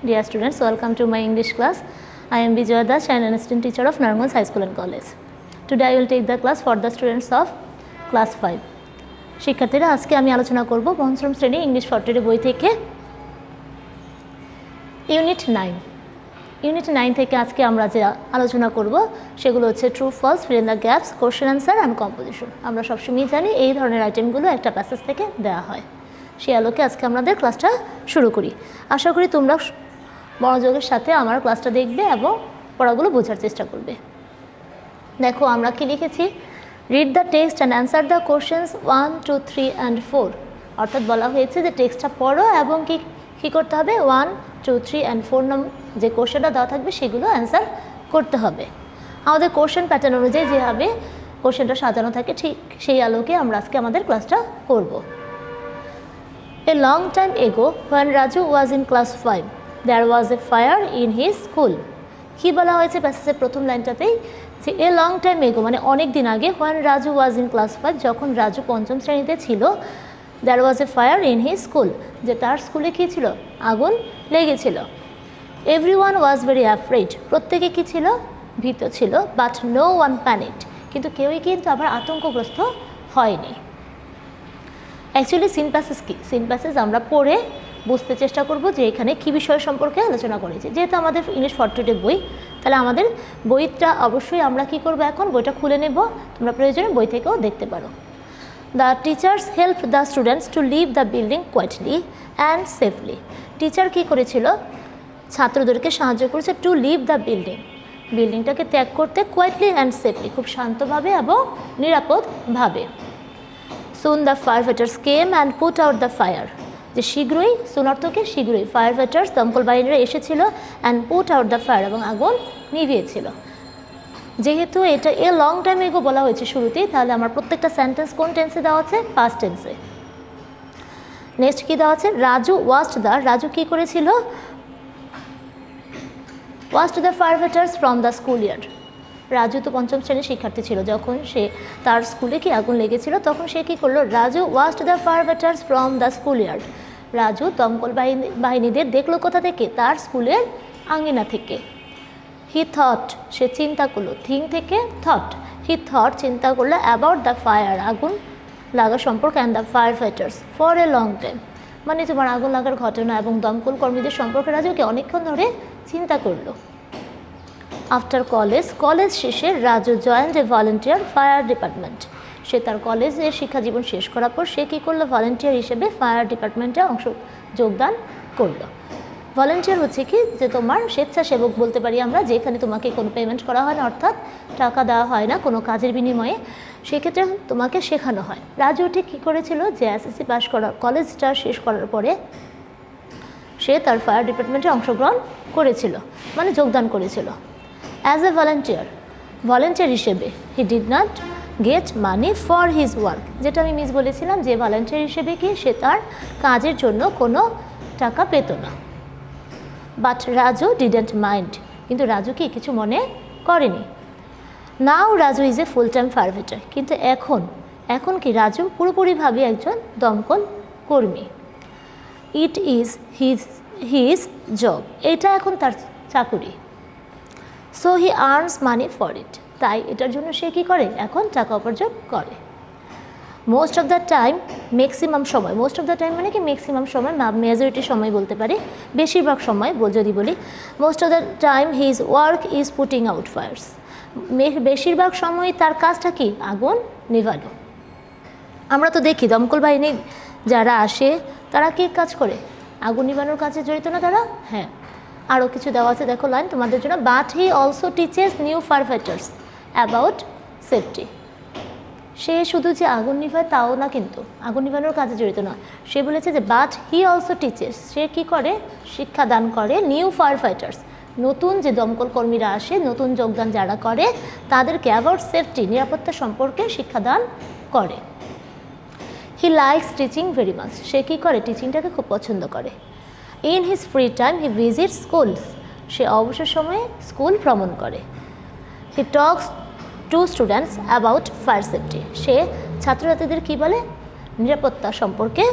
Dear students, welcome to my English class. I am Bijoya Das, I am an assistant teacher of Narangons High School and College. Today I will take the class for the students of class 5. শিক্ষার্থীরা আজকে আমি আলোচনা করব পঞ্চম শ্রেণী English ফরটির বই থেকে unit 9। Unit 9 থেকে আজকে আমরা যে আলোচনা করব সেগুলো হচ্ছে true false, fill in the gaps, question answer and composition. আমরা সবসময় জানি এই ধরনের আইটেমগুলো একটা প্যাসেজ থেকে দেওয়া হয়। সেই আলোকে আজকে আমাদের ক্লাসটা শুরু করি। আশা করি তোমরা মনোযোগের সাথে আমার ক্লাসটা দেখবে এবং পড়াগুলো বোঝার চেষ্টা করবে। দেখো আমরা কি লিখেছি, read the text and answer the questions 1, 2, 3 and 4। অর্থাৎ বলা হয়েছে যে টেক্সটটা পড়ো এবং কী করতে হবে, 1, 2, 3 অ্যান্ড 4 নম্বর যে কোশ্চেনটা দেওয়া থাকবে সেগুলো অ্যান্সার করতে হবে। আমাদের কোশ্চেন প্যাটার্ন অনুযায়ী যেভাবে কোশ্চেনটা সাজানো থাকে ঠিক সেই আলোকে আমরা আজকে আমাদের ক্লাসটা করব। A long time ago, when Raju was in class 5, there was a fire in his school. কি বলা হয়েছে প্যাসেজের প্রথম লাইনটাতেই যে এ লং টাইম এগো মানে অনেক দিন আগে, when Raju was in class 5, যখন রাজু পঞ্চম শ্রেণীতে ছিল, there was a fire in his school, যে তার স্কুলে কী ছিল, আগুন লেগেছিল। Everyone was very afraid, প্রত্যেকে কী ছিল, ভীত ছিল, but no one panicked, কিন্তু কেউই কিন্তু আবার আতঙ্কগ্রস্ত হয়নি। অ্যাকচুয়ালি সিন প্যাসেজ কী, সিন প্যাসেজ আমরা পড়ে বুঝতে চেষ্টা করব যে এখানে কী বিষয় সম্পর্কে আলোচনা করেছে। যেহেতু আমাদের ইংলিশ ফরটির বই, তাহলে আমাদের বইটা অবশ্যই আমরা কি করব, এখন বইটা খুলে নেব, তোমরা প্রয়োজনে বই থেকেও দেখতে পারো। The teachers help the students to leave the building quietly and safely. Teacher কী করেছিল, ছাত্রদেরকে সাহায্য করেছে টু লিভ দ্য বিল্ডিং, বিল্ডিংটাকে ত্যাগ করতে, কোয়াইটলি অ্যান্ড সেফলি, খুব শান্তভাবে এবং নিরাপদভাবে। Soon the fire fighters came and put out the fire, যে শীঘ্রই, সুন অর্থকে শীঘ্রই, ফায়ার ফাইটার্স দমকল বাহিনীরা এসেছিল, and put out the fire, এবং আগুন নিভিয়েছিল। যেহেতু এটা এ লং টাইম এগো বলা হয়েছে শুরুতেই, তাহলে আমার প্রত্যেকটা সেন্টেন্স কোন টেন্সে দেওয়া আছে, পাস্ট টেন্সে। নেক্সট কী দেওয়া আছে, রাজু ওয়াস্ট দ্য, রাজু কী করেছিল, waste the fire fighters from the school yard. Raju তো পঞ্চম শ্রেণীর শিক্ষার্থী ছিল, যখন সে তার স্কুলে কি আগুন লেগেছিল তখন সে কী করলো, Raju waste the fire fighters from the school yard. Raju দমকল বাহিনীদের দেখলো কোথা থেকে, তার স্কুলের আঙ্গিনা থেকে। হি থট, সে চিন্তা করলো, থিং থেকে থট, হি থট চিন্তা করলো, অ্যাবাউট দ্য ফায়ার, আগুন লাগা সম্পর্কে, and the fire fighters for a long time, মানে তোমার আগুন লাগার ঘটনা এবং দমকল কর্মীদের সম্পর্কে রাজুকে অনেকক্ষণ ধরে চিন্তা করলো। আফটার কলেজ, কলেজ শেষে রাজু জয়েন্ট এ ভলেন্টিয়ার ফায়ার ডিপার্টমেন্ট। সে তার কলেজের শিক্ষা জীবন শেষ করার পর সে কী করলো, ভলেন্টিয়ার হিসেবে ফায়ার ডিপার্টমেন্টে যোগদান করলো। ভলেন্টিয়ার হচ্ছে কি, যে তোমার স্বেচ্ছাসেবক বলতে পারি আমরা, যেখানে তোমাকে কোনো পেমেন্ট করা হয় না, অর্থাৎ টাকা দেওয়া হয় না কোনো কাজের বিনিময়ে, সেক্ষেত্রে তোমাকে শেখানো হয়। রাজু ঠিক কী করেছিল, যে এসএসসি পাস করার, কলেজটা শেষ করার পরে সে তার ফায়ার ডিপার্টমেন্টে অংশগ্রহণ করেছিল, মানে যোগদান করেছিল। অ্যাজ এ ভলেন্টিয়ার হিসেবে, he did not get money for his work, যেটা আমি মিস বলেছিলাম যে ভলেন্টিয়ার হিসেবে কি সে তার কাজের জন্য কোনো টাকা পেত না। বাট রাজু ডিডেন্ট মাইন্ড, কিন্তু রাজু কি কিছু মনে করেনি। Now Raju is a full time fire fighter, কিন্তু এখন কি রাজু পুরোপুরিভাবে একজন দমকল কর্মী। ইট ইজ হিজ জব, এটা এখন তার চাকুরি। So he earns money for it, তাই এটার জন্য সে কী করে, এখন টাকা উপার্জন করে। Most of the time, maximum সময়, মোস্ট অফ দ্য টাইম মানে কি ম্যাক্সিমাম সময়, মেজরিটি সময় বলতে পারি, বেশিরভাগ সময় যদি বলি, most of the time his work is putting out fires, বেশিরভাগ সময় তার কাজটা কি, আগুন নেভানো। আমরা তো দেখি দমকল বাহিনী যারা আসে তারা কি কাজ করে, আগুন নিভানোর কাজে জড়িত না তারা? হ্যাঁ, আরও কিছু দেওয়া আছে, দেখো লাইন তোমাদের জন্য। But he also teaches new fire fighters about safety, সে শুধু যে আগুন নিভায় তাও না, কিন্তু আগুন নিভানোর কাজে জড়িত না। সে বলেছে যে বাট হি অলসো টিচেস, সে কী করে, শিক্ষাদান করে, নিউ ফায়ার ফাইটার্স, নতুন যে দমকল কর্মীরা আসে, নতুন যোগদান যারা করে তাদেরকে অ্যাবাউট সেফটি, নিরাপত্তা সম্পর্কে শিক্ষাদান করে। He likes teaching very much, সে কী করে, টিচিংটাকে খুব পছন্দ করে। In his free time he visit schools, সে অবসর সময়ে স্কুল ভ্রমণ করে। He talks to students about fire safety, সে ছাত্রছাত্রীদের কী বলে, নিরাপত্তা সম্পর্কে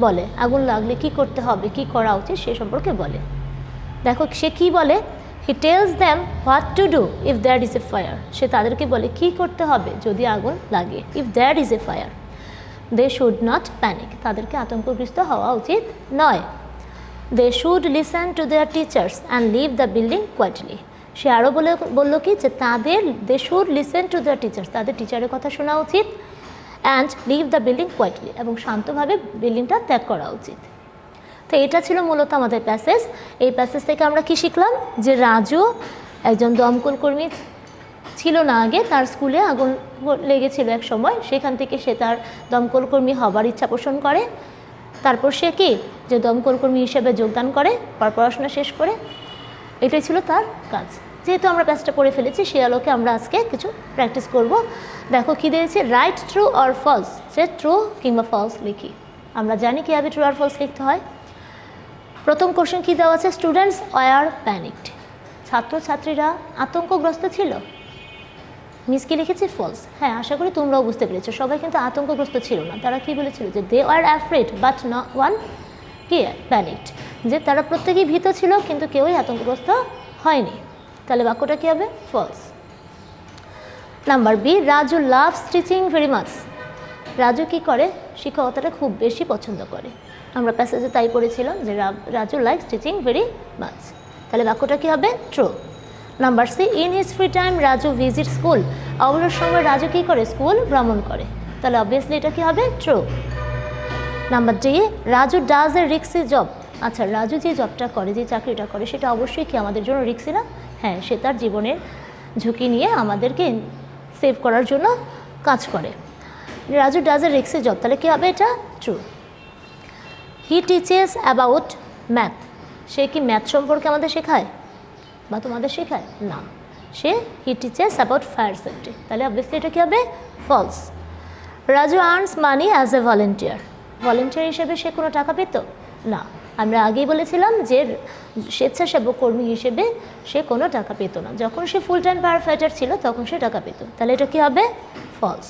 বলে, আগুন লাগলে কি করতে হবে, কি করা উচিত সে সম্পর্কে বলে। দেখো সে কি বলে, he tells them what to do if there is a fire. সে তাদেরকে বলে কি করতে হবে যদি আগুন লাগে, if there is a fire. They should not panic, তাদেরকে আতঙ্কগ্রস্ত হওয়া উচিত নয়। They should listen to their teachers and leave the building quietly. সে আরও বললো কি যে they should listen to their teachers, তাদের টিচারের কথা শোনা উচিত, and leave the building quietly, এবং শান্তভাবে বিল্ডিংটা ত্যাগ করা উচিত। তো এটা ছিল মূলত আমাদের প্যাসেজ। এই প্যাসেজ থেকে আমরা কি শিখলাম, যে রাজু একজন দমকল কর্মী ছিল না আগে, তার স্কুলে আগুন লেগেছিল এক সময়, সেখান থেকে সে তার দমকল কর্মী হবার ইচ্ছা পোষণ করে। তারপর সে কি যে দমকল কর্মী হিসেবে যোগদান করে পড়াশোনা শেষ করে। এটাই ছিল তার কাজ। যেহেতু আমরা প্যাসেজটা পড়ে ফেলেছি, সে আলোকে আমরা আজকে কিছু প্র্যাকটিস করব। দেখো কি দিয়েছে, রাইট ট্রু অর ফলস, সে ট্রু কিংবা ফলস লিখি। আমরা জানি কীভাবে ট্রু আর ফলস লিখতে হয়। প্রথম কোশ্চেন কী দেওয়া আছে, স্টুডেন্টস ওয়ার প্যানিকড, ছাত্রছাত্রীরা আতঙ্কগ্রস্ত ছিল। মিস কি লিখেছি, ফলস। হ্যাঁ, আশা করি তোমরাও বুঝতে পেরেছো, সবাই কিন্তু আতঙ্কগ্রস্ত ছিল না। তারা কি বলেছিল, যে they are afraid but not one কি প্যানিকড, যে তারা প্রত্যেকেই ভীত ছিল কিন্তু কেউই আতঙ্কগ্রস্ত হয়নি। তাহলে বাক্যটা কী হবে, false. Number B, Raju loves teaching very much. Raju কি করে, শিক্ষকতাটা খুব বেশি পছন্দ করে। আমরা প্যাসেজে তাই পড়েছিলাম যে Raju likes teaching very much. তাহলে বাক্যটা কী হবে, true. Number C, in his free time Raju visit school. অবসর সময় রাজু কী করে, স্কুল ভ্রমণ করে। তাহলে অবভিয়াসলি এটা কী হবে, true. Number D, Raju does a রিক্সি জব। আচ্ছা, রাজু যে জবটা করে, যে চাকরিটা করে, সেটা অবশ্যই কি আমাদের জন্য রিক্সি না? হ্যাঁ, সে তার জীবনের ঝুঁকি নিয়ে আমাদেরকে সেভ করার জন্য কাজ করে। রাজু ডাজ এ রিক্সি জব, তাহলে কী হবে, এটা true. He teaches about math. সে কি ম্যাথ সম্পর্কে আমাদের শেখায় বা তোমাদের শেখায় না? সে he teaches about fire safety. তাহলে অবভিয়াসলি এটা কী হবে, false. Raju earns money as a volunteer. Volunteer হিসেবে সে কোনো টাকা পেত না। আমরা আগেই বলেছিলাম যে স্বেচ্ছাসেবক কর্মী হিসেবে সে কোনো টাকা পেত না। যখন সে ফুল টাইম ফায়ার ফাইটার ছিল তখন সে টাকা পেত। তাহলে এটা কী হবে, ফলস।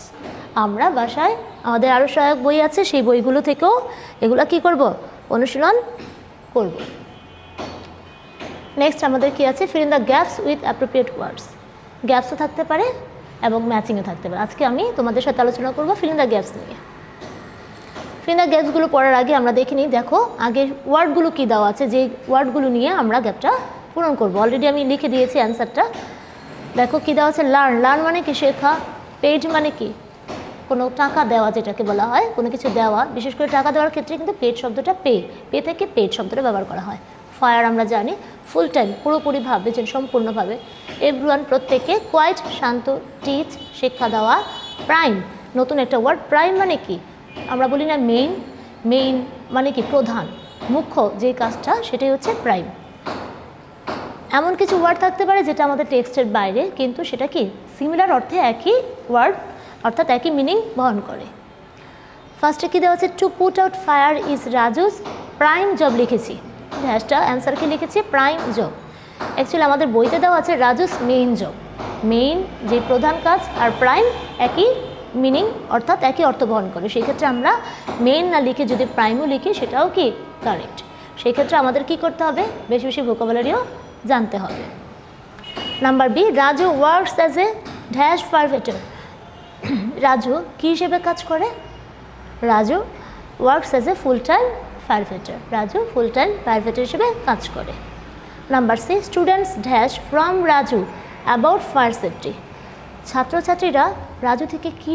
আমরা বাসায় আমাদের আরও সহায়ক বই আছে, সেই বইগুলো থেকেও এগুলো কি করব, অনুশীলন করব। নেক্সট আমাদের কি আছে, fill in the gaps with appropriate words. গ্যাপসও থাকতে পারে এবং ম্যাচিংও থাকতে পারে। আজকে আমি তোমাদের সাথে আলোচনা করব ফিল ইন দ্য গ্যাপস নিয়ে। ফিল ইন দ্য গ্যাপসগুলো পড়ার আগে আমরা দেখে নিই, দেখো আগে ওয়ার্ডগুলো কী দেওয়া আছে, যে ওয়ার্ডগুলো নিয়ে আমরা গ্যাপটা পূরণ করব। অলরেডি আমি লিখে দিয়েছি অ্যান্সারটা। দেখো কী দেওয়া আছে, লার্ন। লার্ন মানে কি, শেখা। পেইড মানে কি, কোনো টাকা দেওয়া, যেটাকে বলা হয় কোনো কিছু দেওয়া। বিশেষ করে টাকা দেওয়ার ক্ষেত্রে কিন্তু পেড শব্দটা পে থেকে পেড শব্দটা ব্যবহার করা হয়। ফায়ার আমরা জানি ফুল টাইম, পুরোপুরিভাবে, যে সম্পূর্ণভাবে। এভরিওয়ান প্রত্যেকে। কোয়াইট শান্ত। টিচ শিক্ষা দেওয়া। প্রাইম নতুন একটা ওয়ার্ড। প্রাইম মানে কি, আমরা বলি না মেইন, মেইন মানে কি প্রধান, মুখ্য যে কাজটা, সেটাই হচ্ছে প্রাইম। এমন কিছু ওয়ার্ড থাকতে পারে যেটা আমাদের টেক্সটের বাইরে, কিন্তু সেটা কি সিমিলার অর্থে একই ওয়ার্ড, অর্থাৎ একই মিনিং বহন করে। ফার্স্টে কী দেওয়া আছে, two put out fire is Raju's prime job লিখেছি। হ্যাশটা অ্যান্সারকে লিখেছি প্রাইম জব। অ্যাকচুয়ালি আমাদের বইতে দেওয়া আছে রাজুস মেইন জব। মেইন যে প্রধান কাজ, আর প্রাইম একই মিনিং, অর্থাৎ একই অর্থ বহন করে। সেই ক্ষেত্রে আমরা মেইন না লিখে যদি প্রাইমও লিখি সেটাও কি কারেক্ট। সেই ক্ষেত্রে আমাদের কি করতে হবে, বেশি বেশি ভোকাবুলারিও জানতে হবে। Number B, Raju works as a dash firefighter. Raju কী হিসেবে কাজ করে, Raju works as a full time firefighter. Raju full time firefighter হিসেবে কাজ করে। Number C, students dash from Raju about fire safety. ছাত্রছাত্রীরা রাজু থেকে কী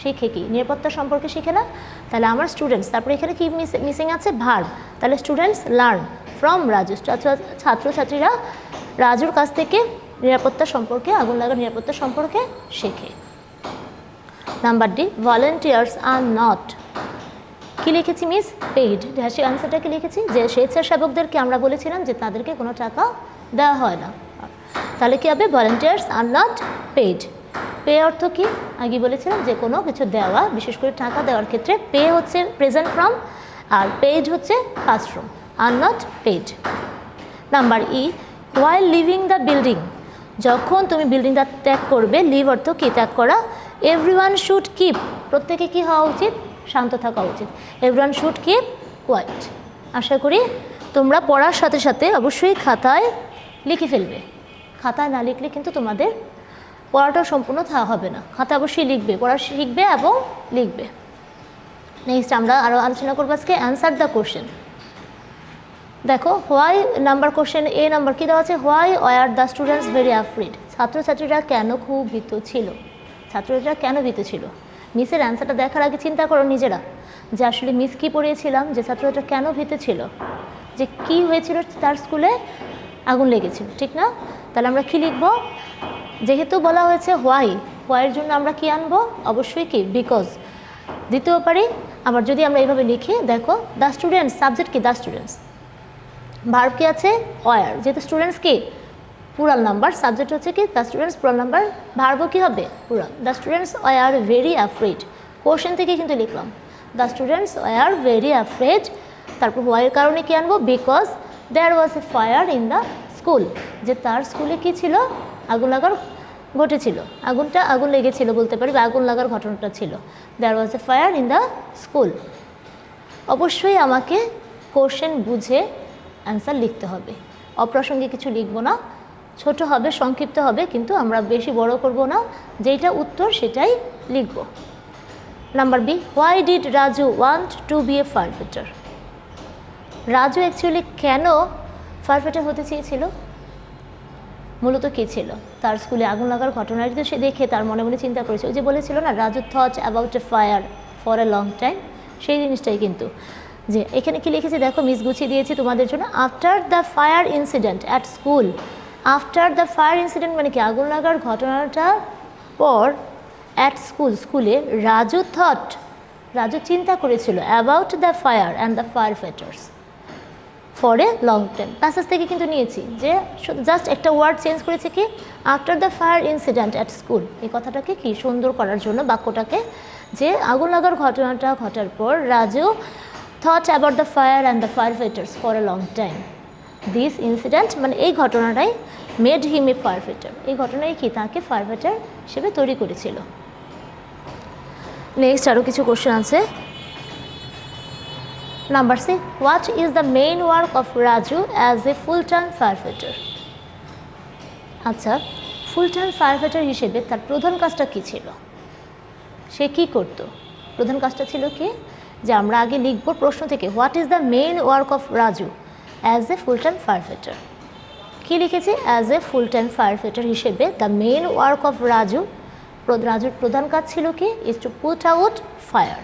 শেখে, কি নিরাপত্তা সম্পর্কে শেখে না? তাহলে আমার স্টুডেন্টস, তারপরে এখানে কি মিসিং আছে, ভার্ব। তাহলে স্টুডেন্টস লার্ন ফ্রম রাজু। ছাত্রছাত্রীরা রাজুর কাছ থেকে নিরাপত্তা সম্পর্কে, আগুন লাগার নিরাপত্তা সম্পর্কে শেখে। Number D, volunteers are not. কী লিখেছি মিস, পেইড। সেই আনসারটা কি লিখেছি, যে স্বেচ্ছাসেবকদেরকে আমরা বলেছিলাম যে তাদেরকে কোনো টাকা দেওয়া হয় না। তাহলে কী হবে, volunteers are not paid. Pay অর্থ কি, আগে বলেছিলাম যে কোনো কিছু দেওয়া, বিশেষ করে টাকা দেওয়ার ক্ষেত্রে পে হচ্ছে প্রেজেন্ট ফর্ম, আর পেইড হচ্ছে past form. Are not paid. Number E, while living the building. যখন তুমি বিল্ডিংটা ত্যাগ করবে, লিভ অর্থ কি, ত্যাগ করা। এভরিওয়ান শুড কিপ, প্রত্যেকে কি হওয়া উচিত, শান্ত থাকা উচিত। Everyone should keep quiet. আশা করি তোমরা পড়ার সাথে সাথে অবশ্যই খাতায় লিখে ফেলবে। খাতায় না লিখলে কিন্তু তোমাদের পড়াটাও সম্পূর্ণ হবে না। খাতায় অবশ্যই লিখবে, পড়া শিখবে এবং লিখবে। নেক্সট আমরা আরও আলোচনা করবো আজকে অ্যান্সার দ্য কোশ্চেন। দেখো why number question A number কী দেওয়া আছে, why were the students very afraid, ছাত্রছাত্রীরা কেন খুব ভীত ছিল, ছাত্রছাত্রীরা কেন ভীত ছিল। মিসের অ্যান্সারটা দেখার আগে চিন্তা করো নিজেরা যে আসলে মিস কী পড়িয়েছিলাম, যে ছাত্রছাত্রীরা কেন ভীত ছিল, যে কী হয়েছিল, তার স্কুলে আগুন লেগেছিল, ঠিক না? তাহলে আমরা কী লিখব, যেহেতু বলা হয়েছে হোয়াই, হোয়াইয়ের জন্য আমরা কি আনবো, অবশ্যই কি বিকজ দিতেও পারি। আবার যদি আমরা এইভাবে লিখি, দেখো দ্য স্টুডেন্টস, সাবজেক্ট কি দ্য স্টুডেন্টস, ভার্ব কি আছে ওয়ার, যেহেতু স্টুডেন্টস কি প্লুরাল নাম্বার, সাবজেক্ট হচ্ছে কি দ্য স্টুডেন্টস প্লুরাল নাম্বার, ভার্বও কি হবে plural. The students were very afraid, question থেকে কিন্তু লিখলাম the students were very afraid. তারপর হোয়াইয়ের কারণে কি আনবো, because there was a fire in the school, যে তার স্কুলে কি ছিল, আগুন লাগার ঘটেছিল, আগুন লেগেছিল বলতে পারি, বা আগুন লাগার ঘটনাটা ছিল। দেয়ার was a fire in the school. অবশ্যই আমাকে কোশ্চেন বুঝে অ্যান্সার লিখতে হবে, অপ্রাসঙ্গিক কিছু লিখবো না, ছোট হবে, সংক্ষিপ্ত হবে, কিন্তু আমরা বেশি বড় করব না, যেটা উত্তর সেটাই লিখব। Number B, why did Raju want to be a fire fighter, Raju actually কেন ফায়ার ফাইটার হতে চেয়েছিল, মূলত কী ছিল, তার স্কুলে আগুন লাগার ঘটনাটি তো সে দেখে তার মনে মনে চিন্তা করেছে, ওই যে বলেছিল না Raju thought about a fire for a long time, সেই জিনিসটাই কিন্তু। যে এখানে কি লিখেছি দেখো, মিস গুছিয়ে দিয়েছি তোমাদের জন্য, after the fire incident at school, after the fire incident মানে কি আগুন লাগার ঘটনাটা পর, অ্যাট স্কুল শুলে রাজু থট, রাজু চিন্তা করেছিল about the fire and the fire fighters for a long time. Passage থেকে কিন্তু নিয়েছি যে জাস্ট একটা ওয়ার্ড চেঞ্জ করেছে কি after the fire incident at school, এই কথাটাকে কি সুন্দর করার জন্য বাক্যটাকে, যে আগুন লাগার ঘটনাটা ঘটার পর Raju thought about the fire and the firefighters for a long time. This incident মানে এই ঘটনাটাই made him a firefighter, এই ঘটনাই কি তাকে ফায়ারফাইটার হিসেবে তৈরি করেছিল। নেক্সট আরও কিছু কোশ্চেন আছে। Number C, what is the main work of Raju as a full time firefighter. আচ্ছা, ফুল টাইম ফায়ারফাইটার হিসেবে তার প্রধান কাজটা কী ছিল, সে কী করতো, প্রধান কাজটা ছিল কি, যে আমরা আগে লিখব প্রশ্ন থেকে, what is the main work of Raju as a full time fire fighter. কী লিখেছি, as a full time fire fighter হিসেবে the main work of Raju, রাজুর প্রধান কাজ ছিল কি, is to put out fire,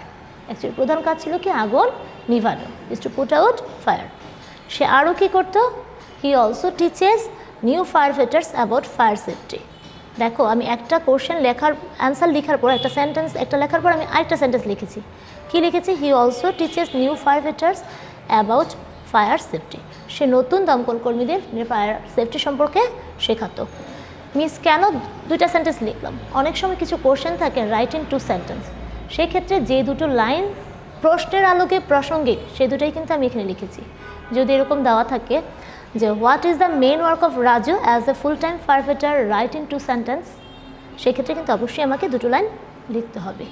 actually প্রধান কাজ ছিল কি আগুন নিভানো, is to put out fire. সে আরও কী করতো, he also teaches new fire fighters about fire safety. দেখো আমি একটা কোশ্চেন লেখার অ্যান্সার লেখার পর একটা সেন্টেন্স একটা লেখার পর আমি আরেকটা সেন্টেন্স লিখেছি, কি লিখেছি, he also teaches new fire fighters about fire safety, সে নতুন দমকল কর্মীদের ফায়ার সেফটি সম্পর্কে শেখাতো। মিস কেন দুইটা সেন্টেন্স লিখলাম, অনেক সময় কিছু কোশ্চেন থাকে রাইট ইন টু সেন্টেন্স, সেক্ষেত্রে যে দুটো লাইন প্রশ্নের আলোকে প্রাসঙ্গিক সেই দুটোই কিন্তু আমি এখানে লিখেছি। যদি এরকম দেওয়া থাকে যে what is the main work of Raju as a full time fire fighter write in two sentence, সেক্ষেত্রে কিন্তু অবশ্যই আমাকে দুটো লাইন লিখতে হবে।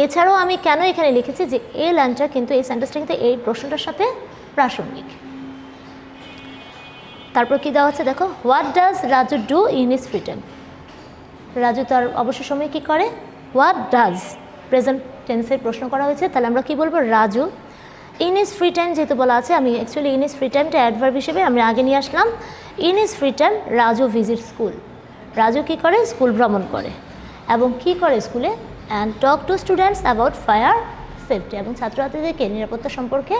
এছাড়াও আমি কেন এখানে লিখেছি যে এই লাইনটা কিন্তু, এই সেন্টেন্সটা কিন্তু এই প্রশ্নটার সাথে প্রাসঙ্গিক। তারপর কি দেওয়া আছে দেখো, what does Raju do in his free time, Raju তার অবসর সময় কী করে, হোয়াট ডাজ প্রেজেন্ট টেন্সের প্রশ্ন করা হয়েছে, তাহলে আমরা কি বলবো, Raju in his free time, যেহেতু বলা আছে আমি অ্যাকচুয়ালি ইন হিজ ফ্রি টাইমটা অ্যাডভার্ব হিসেবে আমি আগে নিয়ে আসলাম। In his free time Raju visit school, রাজু কী করে, স্কুল ভ্রমণ করে, এবং কী করে স্কুলে, and talk to students about fire safety, এবং ছাত্রছাত্রীদেরকে নিরাপত্তা সম্পর্কে,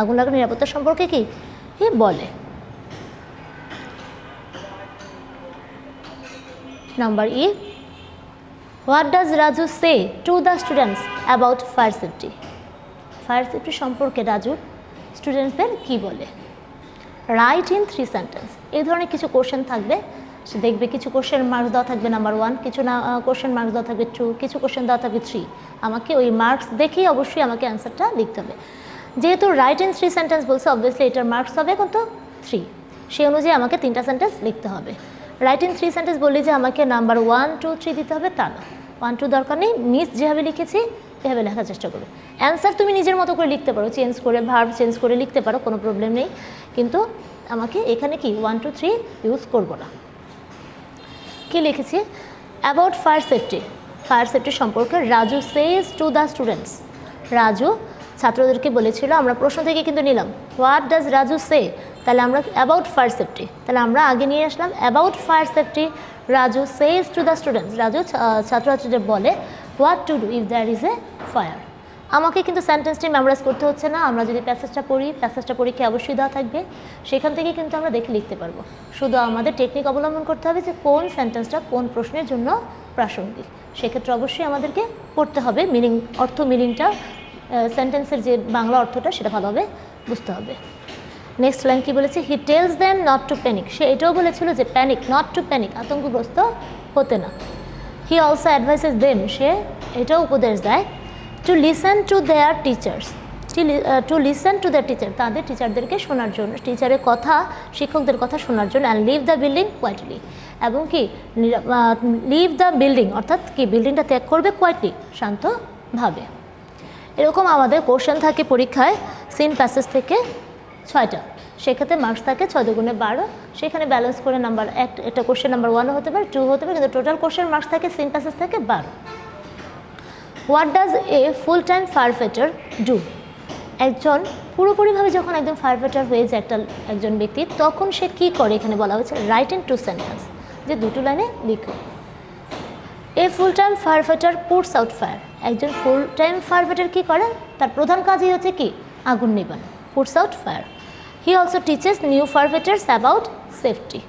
আগুন লাগার নিরাপত্তা সম্পর্কে কি বলে। Number E, what does Raju say two the students about fire safety, fire safety সম্পর্কে রাজু স্টুডেন্টসদের কী বলে। রাইট ইন 3 সেন্টেন্স, এই ধরনের কিছু কোশ্চেন থাকবে, সে দেখবে কিছু কোশ্চেন মার্কস দেওয়া থাকবে নাম্বার 1, কিছু না কোশ্চেন মার্কস দেওয়া থাকবে 2, কিছু কোশ্চেন দেওয়া থাকবে 3। আমাকে ওই মার্কস দেখেই অবশ্যই আমাকে অ্যান্সারটা লিখতে হবে। যেহেতু রাইট ইন 3 সেন্টেন্স বলছে, অবভিয়াসলি এটার মার্কস হবে কত, 3, সেই অনুযায়ী আমাকে 3টা সেন্টেন্স লিখতে হবে। রাইট ইন 3 সেন্টেন্স বললে যে আমাকে নাম্বার 1, 2, 3 দিতে হবে তা না, 1, 2 দরকার নেই, মিস যেভাবে লিখেছি এভাবে লেখার চেষ্টা করবে। অ্যান্সার তুমি নিজের মতো করে লিখতে পারো, চেঞ্জ করে ভার্ব চেঞ্জ করে লিখতে পারো, কোনো প্রবলেম নেই, কিন্তু আমাকে এখানে কি 1 2 3 ইউজ করবো না। কি লিখেছি? About fire safety, fire safety সম্পর্কে Raju says to the students. Raju ছাত্রদেরকে বলেছিল, আমরা প্রশ্ন থেকে কিন্তু নিলাম হোয়াট ডাজ রাজু সে, তাহলে আমরা অ্যাবাউট ফায়ার সেফটি, তাহলে আমরা আগে নিয়ে আসলাম about fire safety Raju says to the students. Raju ছাত্রছাত্রীদের বলে what to do if there is a fire. আমাকে কিন্তু সেন্টেন্সটি মেমোরাইজ করতে হচ্ছে না, আমরা যদি প্যাসেজটা পড়ি, প্যাসেজটা পরীক্ষায় অবশ্যই দেওয়া থাকবে, সেখান থেকে কিন্তু আমরা দেখে লিখতে পারবো। শুধু আমাদের টেকনিক অবলম্বন করতে হবে যে কোন সেন্টেন্সটা কোন প্রশ্নের জন্য প্রাসঙ্গিক, সেক্ষেত্রে অবশ্যই আমাদেরকে পড়তে হবে মিনিং, অর্থ মিনিংটা, সেন্টেন্সের যে বাংলা অর্থটা সেটা ভালোভাবে বুঝতে হবে। নেক্সট লাইন কী বলেছে? He tells them not to panic, সে এটাও বলেছিল যে প্যানিক, নট টু প্যানিক, আতঙ্কগ্রস্ত হতে না। হি অলসো অ্যাডভাইসেস দেম, সে এটাও উপদেশ দেয় to listen to their teachers, to listen to the teacher, তাদের টিচারদেরকে শোনার জন্য, টিচারের কথা, শিক্ষকদের কথা শোনার জন্য, and leave the building quietly, এবং কি লিভ দ্য বিল্ডিং অর্থাৎ কি বিল্ডিংটা ত্যাগ করবে কোয়াইটলি, শান্তভাবে। এরকম আমাদের কোশ্চেন থাকে পরীক্ষায় সিন প্যাসেজ থেকে 6টা, সেক্ষেত্রে মার্কস থাকে 6 দুগুণে 12, সেখানে ব্যালেন্স করে নাম্বার একটা কোশ্চেন নাম্বার 1 হতে পারে, 2 হতে পারে, কিন্তু টোটাল কোশ্চেন মার্কস থাকে সিন প্যাসেজ থেকে 12। What does a full time fire fighter do, একজন পুরোপুরিভাবে যখন একজন ফায়ার ফাইটার হয়ে যায় একজন ব্যক্তি, তখন সে কী করে, এখানে বলা হয়েছে রাইট ইন 2 সেন্টেন্স, যে 2টো লাইনে লিখো। A full time fire fighter puts out fire, একজন ফুল টাইম ফায়ার ফাইটার কী করে, তার প্রধান কাজই হচ্ছে কি আগুন নেভানো, puts out fire. He also teaches new fire fighters about safety,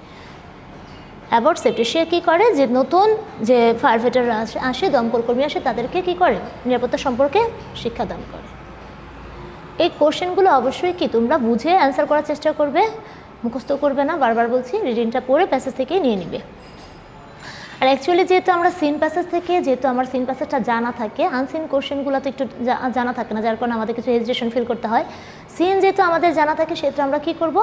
about safety, সে কী করে যে নতুন যে ফায়ার ফাইটাররা আসে, দমকল কর্মী আসে, তাদেরকে কী করে নিরাপত্তা সম্পর্কে শিক্ষাদান করে। এই কোশ্চেনগুলো অবশ্যই কি তোমরা বুঝে অ্যান্সার করার চেষ্টা করবে, মুখস্থ করবে না, বারবার বলছি, রিডিংটা পড়ে প্যাসেজ থেকেই নিয়ে নিবে। আর অ্যাকচুয়ালি যেহেতু আমরা সিন প্যাসেজ থেকে, যেহেতু আমার সিন প্যাসেজটা জানা থাকে, আনসিন কোশ্চেনগুলো তো একটু জানা থাকে না, যার কারণে আমাদের কিছু হেজিটেশন ফিল করতে হয়। সিন যেহেতু আমাদের জানা থাকে, সেহেতু আমরা কী করব,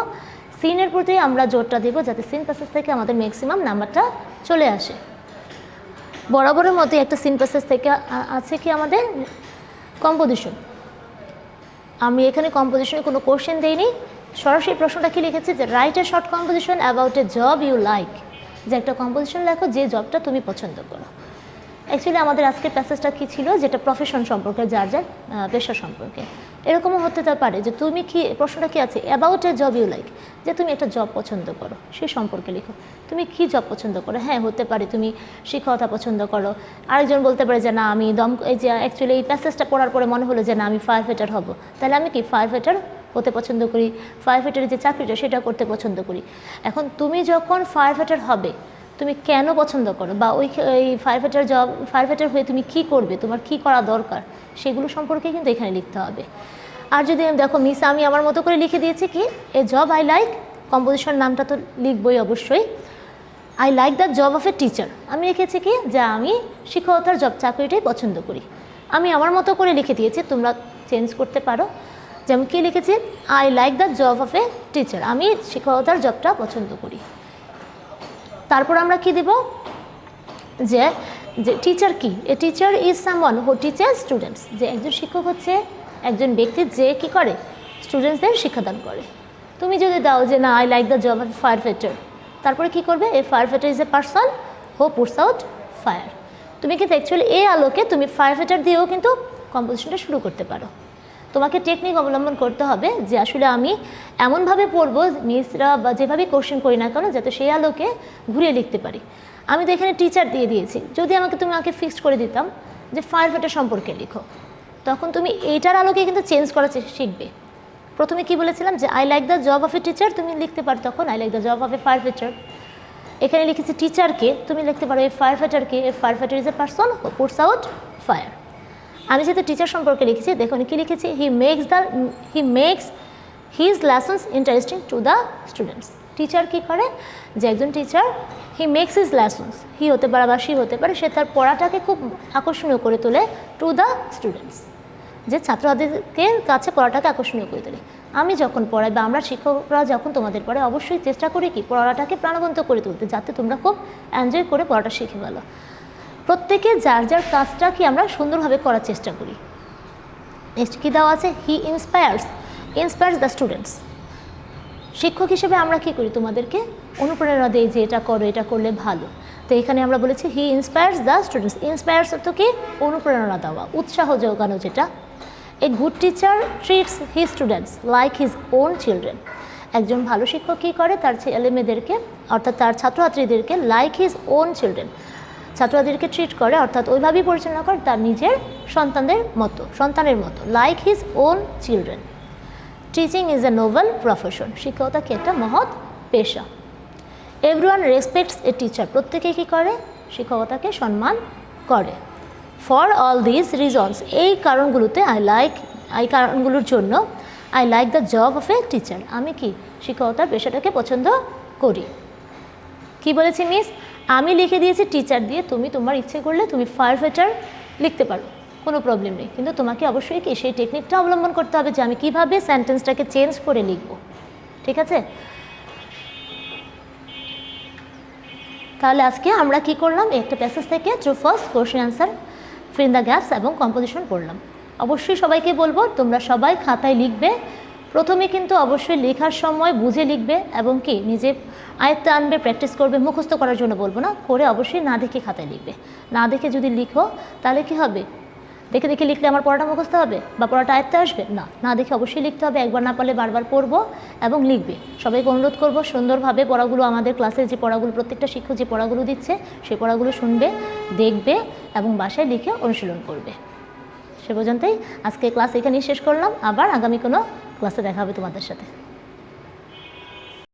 সিনের প্রতি আমরা জোরটা দেব, যাতে সিন প্যাসেজ থেকে আমাদের ম্যাক্সিমাম নাম্বারটা চলে আসে। বরাবরের মধ্যে একটা সিন প্যাসেজ থেকে আছে কি আমাদের কম্পোজিশন। আমি এখানে কম্পোজিশনে কোনো কোশ্চেন দেইনি, সরাসরি প্রশ্নটা কি লিখেছি যে write a short composition about a job you like, যে একটা কম্পোজিশন লেখো যে জবটা তুমি পছন্দ করো। অ্যাকচুয়ালি আমাদের আজকের প্যাসেজটা কী ছিল, যেটা প্রফেশন সম্পর্কে, যার যার পেশা সম্পর্কে। এরকমও হতে পারে যে তুমি কি, প্রশ্নটা কী আছে about a job you like, যে তুমি একটা জব পছন্দ করো, সে সম্পর্কে লিখো। তুমি কি জব পছন্দ করো? হ্যাঁ, হতে পারে তুমি শিক্ষকতা পছন্দ করো, আরেকজন বলতে পারে যে না আমি এই যে অ্যাকচুয়ালি এই প্যাসেজটা পড়ার পরে মনে হলো যে না আমি ফায়ার ফাইটার হব, তাহলে আমি কি ফায়ার ফাইটার হতে পছন্দ করি, ফায়ার ফাইটারের যে চাকরিটা সেটা করতে পছন্দ করি। এখন তুমি যখন ফায়ার ফাইটার হবে, তুমি কেন পছন্দ করো, বা ওই ফায়ার ফাইটার হয়ে তুমি কি করবে, তোমার কি করা দরকার, সেগুলো সম্পর্কে কিন্তু এখানে লিখতে হবে। আর যদি দেখো মিস আমি আমার মতো করে লিখে দিয়েছি কি এ জব আই লাইক, কম্পোজিশন নামটা তো লিখবই অবশ্যই, I like the job of a teacher, আমি লিখেছি কি যে আমি শিক্ষকতার জব চাকরিটাই পছন্দ করি। আমি আমার মতো করে লিখে দিয়েছি, তোমরা চেঞ্জ করতে পারো। যেমন কি লিখেছি, I like the job of a teacher, আমি শিক্ষকতার জবটা পছন্দ করি। তারপর আমরা কি দেব, যে টিচার কি, a teacher is someone who teaches students, যে একজন শিক্ষক হচ্ছে একজন ব্যক্তি যে কি করে স্টুডেন্টসদের শিক্ষাদান করে। তুমি যদি দাও যে না I like the job of fire fighter, তারপরে কী করবে, a fire fighter is a person who puts out fire. তুমি কিন্তু অ্যাকচুয়ালি এই আলোকে তুমি ফায়ার ফাইটার দিয়েও কিন্তু কম্পোজিশনটা শুরু করতে পারো। তোমাকে টেকনিক অবলম্বন করতে হবে যে আসলে আমি এমনভাবে পড়বো মিসরা বা যেভাবে কোশ্চেন করি না কেন, যাতে সেই আলোকে ঘুরিয়ে লিখতে পারি। আমি তো এখানে টিচার দিয়ে দিয়েছি, যদি তোমাকে ফিক্সড করে দিতাম যে ফায়ার ফাইটার সম্পর্কে লিখো, তখন তুমি এইটার আলোকে কিন্তু চেঞ্জ করা শিখবে। প্রথমে কি বলেছিলাম যে I like the job of a teacher, তুমি লিখতে পারো তখন I like the job of a fire fighter. এখানে লিখেছি টিচারকে, তুমি লিখতে পারো এ ফায়ার ফাইটারকে, a fire fighter is a person who puts out fire. আমি যেহেতু টিচার সম্পর্কে লিখেছি, দেখুন কি লিখেছি, he makes his lessons interesting to the students. Teacher কী করে, যে একজন teacher he makes his lessons, he হতে পারে বা সি হতে পারে, সে তার পড়াটাকে খুব আকর্ষণীয় করে তোলে টু দ্য স্টুডেন্টস, যে ছাত্রছাত্রীদের কাছে পড়াটাকে আকর্ষণীয় করে তোলে। আমি যখন পড়াই বা আমরা শিক্ষকরা যখন তোমাদের পড়াই, অবশ্যই চেষ্টা করি কি পড়াটাকে প্রাণবন্ত করে তুলতে, যাতে তোমরা খুব এনজয় করে পড়াটা শিখে গেলো। প্রত্যেকে যার যার কাজটা কি আমরা সুন্দরভাবে করার চেষ্টা করি। নেক্সট কী দেওয়া আছে, হি ইন্সপায়ার্স দ্য স্টুডেন্টস। শিক্ষক হিসেবে আমরা কি করি, তোমাদেরকে অনুপ্রেরণা দেই যে এটা করো, এটা করলে ভালো। তো এখানে আমরা বলেছি he inspires the students. Inspires অর্থ কি, অনুপ্রেরণা দেওয়া, উৎসাহ যোগানো যেটা। A good teacher treats his students like his own children. একজন ভালো শিক্ষক কী করে, তার ছেলেমেয়েদেরকে অর্থাৎ তার ছাত্রছাত্রীদেরকে লাইক হিজ ওন চিলড্রেন, ছাত্রছাত্রীদেরকে ট্রিট করে অর্থাৎ ওইভাবেই পরিচালনা করে তার নিজের সন্তানের মতো, like his own children. Teaching is a noble profession. শিক্ষকতা কি একটা মহৎ পেশা। Everyone respects a teacher. প্রত্যেকে কী করে, শিক্ষকতাকে সম্মান করে। ফর অল দিস রিজনস, এই কারণগুলোর জন্য I like the job of a teacher. আমি কি শিক্ষকতার পেশাটাকে পছন্দ করি। কি বলেছি মিস, আমি লিখে দিয়েছি টিচার দিয়ে, তুমি তোমার ইচ্ছে করলে তুমি ফায়ার ফাইটার লিখতে পারো, কোনো প্রবলেম নেই, কিন্তু তোমাকে অবশ্যই কি সেই টেকনিকটা অবলম্বন করতে হবে যে আমি কীভাবে সেন্টেন্সটাকে চেঞ্জ করে লিখব। ঠিক আছে, তাহলে আজকে আমরা কি করলাম, একটা প্যাসেজ থেকে true first question answer, feel in the gaps এবং কম্পোজিশন পড়লাম। অবশ্যই সবাইকে বলবো তোমরা সবাই খাতায় লিখবে। প্রথমে কিন্তু অবশ্যই লেখার সময় বুঝে লিখবে এবং কি নিজে আয়ত্তে আনবে, প্র্যাকটিস করবে, মুখস্থ করার জন্য বলবো না, করে অবশ্যই না দেখে খাতায় লিখবে। না দেখে যদি লিখো তাহলে কি হবে, দেখে দেখে লিখলে আমার পড়াটা মুখস্থ হবে বা পড়াটা আয়ত্তে আসবে না। না দেখে অবশ্যই লিখতে হবে, একবার না পারলে বারবার পড়বো এবং লিখবে। সবাইকে অনুরোধ করবো সুন্দরভাবে পড়াগুলো, আমাদের ক্লাসে যে পড়াগুলো প্রত্যেকটা শিক্ষক যে পড়াগুলো দিচ্ছে সেই পড়াগুলো শুনবে, দেখবে এবং বাসায় লিখে অনুশীলন করবে। সে পর্যন্তই আজকে ক্লাস এখানেই শেষ করলাম, আবার আগামী কোনো ক্লাসে দেখা হবে তোমাদের সাথে।